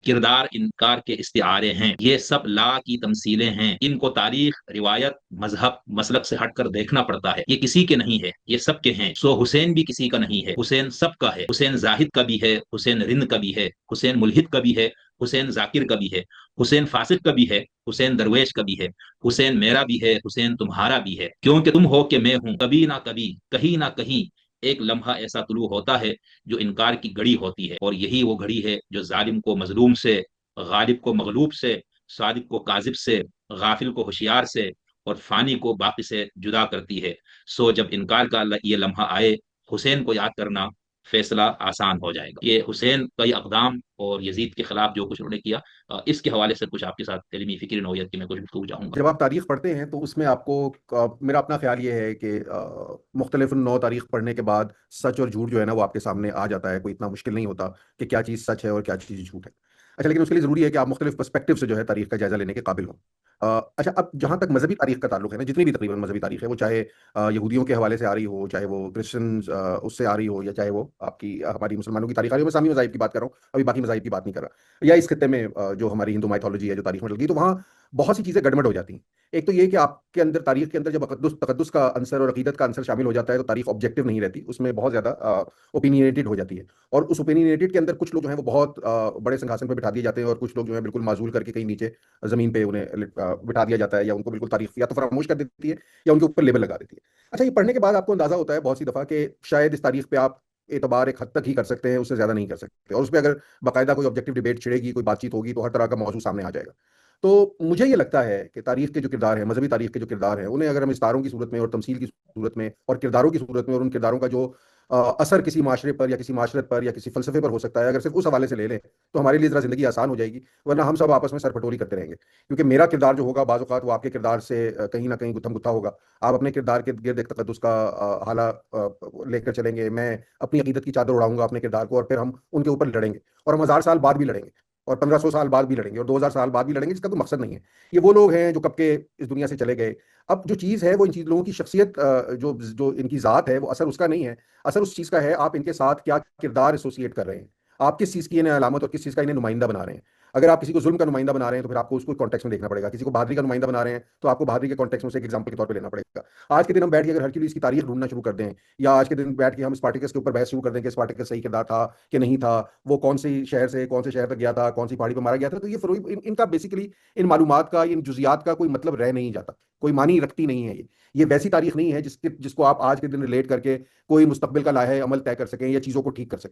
किरदार इनकार के इस्तिआरे हैं, ये सब ला की तमसीलें हैं। इनको तारीख, रिवायत, मजहब, मसलक से हटकर देखना पड़ता है। ये किसी के नहीं है, ये सबके हैं। सो हुसैन भी किसी का नहीं है, हुसैन सबका है। हुसैन जाहिद का भी है, हुसैन रिंद का भी है, हुसैन मुल्हिद का भी है, हुसैन जाकिर का भी है, हुसैन फासिक का भी है, हुसैन दरवेश का भी है, हुसैन मेरा भी है, हुसैन तुम्हारा भी है। क्योंकि तुम हो कि मैं हूं, कभी ना कभी, कहीं ना कहीं एक लम्हा ऐसा तुलू होता है जो इनकार की घड़ी होती है। और यही वो घड़ी है जो जालिम को मजलूम से, गालिब को मगलूब से, सादिक को काजिब से, गाफिल को होशियार से, और फानी को बाकी से जुदा करती है। सो जब इनकार का ये लम्हा आए, हुसैन को याद करना, फैसला आसान हो जाएगा। ये हुसैन का ये अकदाम और यजीद के खिलाफ जो कुछ उन्होंने किया, इसके हवाले से कुछ आपके साथ इल्मी फिक्री नौयत की मैं कुछ गुफ्तगू चाहूंगा। जब आप तारीख पढ़ते हैं तो उसमें आपको मेरा अपना ख्याल ये है कि मुख्तलिफ नौ तारीख पढ़ने के बाद सच और झूठ जो है ना वो आपके सामने आ जाता है। कोई इतना मुश्किल नहीं होता कि क्या चीज़ सच है और क्या चीज़ झूठ है। अच्छा, लेकिन उसके लिए ज़रूरी है कि आप मुख्तलिफ पर्सपेक्टिव से जो है तारीख का जायजा लेने के काबिल हों। अच्छा, अब जहाँ तक मजहबी तारीख का ताल्लुक है ना, जितनी भी तकरीबन मजहबी तारीख है, वो चाहे यहूदियों के हवाले से आ रही हो, चाहे वो क्रिश्चियन उससे आ रही हो, या चाहे वो आपकी हमारी मुसलमानों की तारीख आ रही हो। मैं इस्लामी मज़ाहिब की बात कर रहा हूँ, अभी बाकी मज़ाहिब की बात नहीं कर रहा। या इस खत्ते में जो हमारी हिंदू माइथोलॉजी है जो तारीख में लगी, तो वहाँ बहुत सी चीज़ें गड़बड़ हो जाती हैं। एक तो ये कि आपके अंदर तारीख के अंदर जब तकद्दुस तकद्दुस का अंसर और अकीदत का अंसर शामिल हो जाता है तो तारीख ऑब्जेक्टिव नहीं रहती, उसमें बहुत ज़्यादा ओपिनियनेटेड हो जाती है। और उस ओपिनियनेटेड के अंदर कुछ लोग जो हैं वो बहुत बड़े सिंहासन पर बिठा दिए जाते हैं, और कुछ लोग जो है बिल्कुल माजूल करके कहीं नीचे ज़मीन पे उन्हें बिठा दिया जाता है, या उनको बिल्कुल तारीख या तो फरामोश कर देती है या उनके ऊपर लेबल लगा देती है। अच्छा, ये पढ़ने के बाद आपको अंदाजा होता है बहुत सी दफ़ा कि शायद इस तारीख पे आप एतबार एक हद तक ही कर सकते हैं, उससे ज़्यादा नहीं कर सकते, और उस पर अगर बाकायदा कोई ऑब्जेक्टिव डिबेट छिड़ेगी, कोई बातचीत होगी, तो हर तरह का मौजू सामने आ जाएगा। तो मुझे ये लगता है कि तारीख के जो किरदार हैं, मजहबी तारीख के जो किरदार हैं, उन्हें अगर हम इस्तारों की सूरत में और तमसील की सूरत में और किरदारों की सूरत में, और उन किरदारों का जो असर किसी माशरे पर या किसी माशरत पर या किसी फलसफे पर हो सकता है, अगर सिर्फ उस हवाले से ले लें तो हमारे लिए ज़रा ज़िंदगी आसान हो जाएगी। वरना हम सब आपस में सरपटोरी करते रहेंगे, क्योंकि मेरा किरदार जो होगा बाज़ औक़ात वो आपके किरदार से कहीं ना कहीं गुत्थम गुत्था होगा। आप अपने किरदार के गिर्द एक तकद्दुस का हाला लेकर चलेंगे, मैं अपनी अकीदत की चादर उड़ाऊंगा अपने किरदार को, और फिर हम उनके ऊपर लड़ेंगे, और हम 1000 साल बाद भी लड़ेंगे, और 1500 साल बाद भी लड़ेंगे, और 2000 साल बाद भी लड़ेंगे, जिसका कोई मकसद नहीं है। ये वो लोग हैं जो कब के इस दुनिया से चले गए। अब जो चीज़ है वो इन चीज लोगों की शख्सियत, जो जो इनकी ज़ात है, वो असर उसका नहीं है। असर उस चीज़ का है आप इनके साथ क्या किरदार एसोसिएट कर रहे हैं, आप किस चीज़ की इन्हें अलामत और किस चीज़ का इन्हें नुमाइंदा बना रहे हैं। अगर आप किसी को जुल्म का नुमाइंदा बना रहे हैं तो फिर आपको उसको कॉन्टेक्स्ट में देखना पड़ेगा। किसी को बहादुरी का नुमाइंदा बना रहे हैं तो आपको बहादुरी के कॉन्टेक्स्ट में उसे एक एग्जाम्पल के तौर पर लेना पड़ेगा। आज के दिन हम बैठ के अगर हरक्यूलिस की तारीख ढूंढना शुरू कर दें, या आज के दिन बैठ के हम स्पार्टिकस के ऊपर बहस शुरू कर दें कि स्पार्टिकस सही किरदार था कि नहीं था, वो कौन सी शहर से कौन से शहर तक गया था, कौन सी पहाड़ी पर मारा गया था, तो ये इनका बेसिकली इन मालूमात का, इन जुजियात का कोई मतलब रह नहीं जाता, कोई मानी रखती नहीं है। ये वैसी तारीख नहीं है जिसको आप आज के दिन रिलेट करके कोई मुस्तकबिल का लाहे अमल तय कर सकें या चीज़ों को ठीक कर सकें।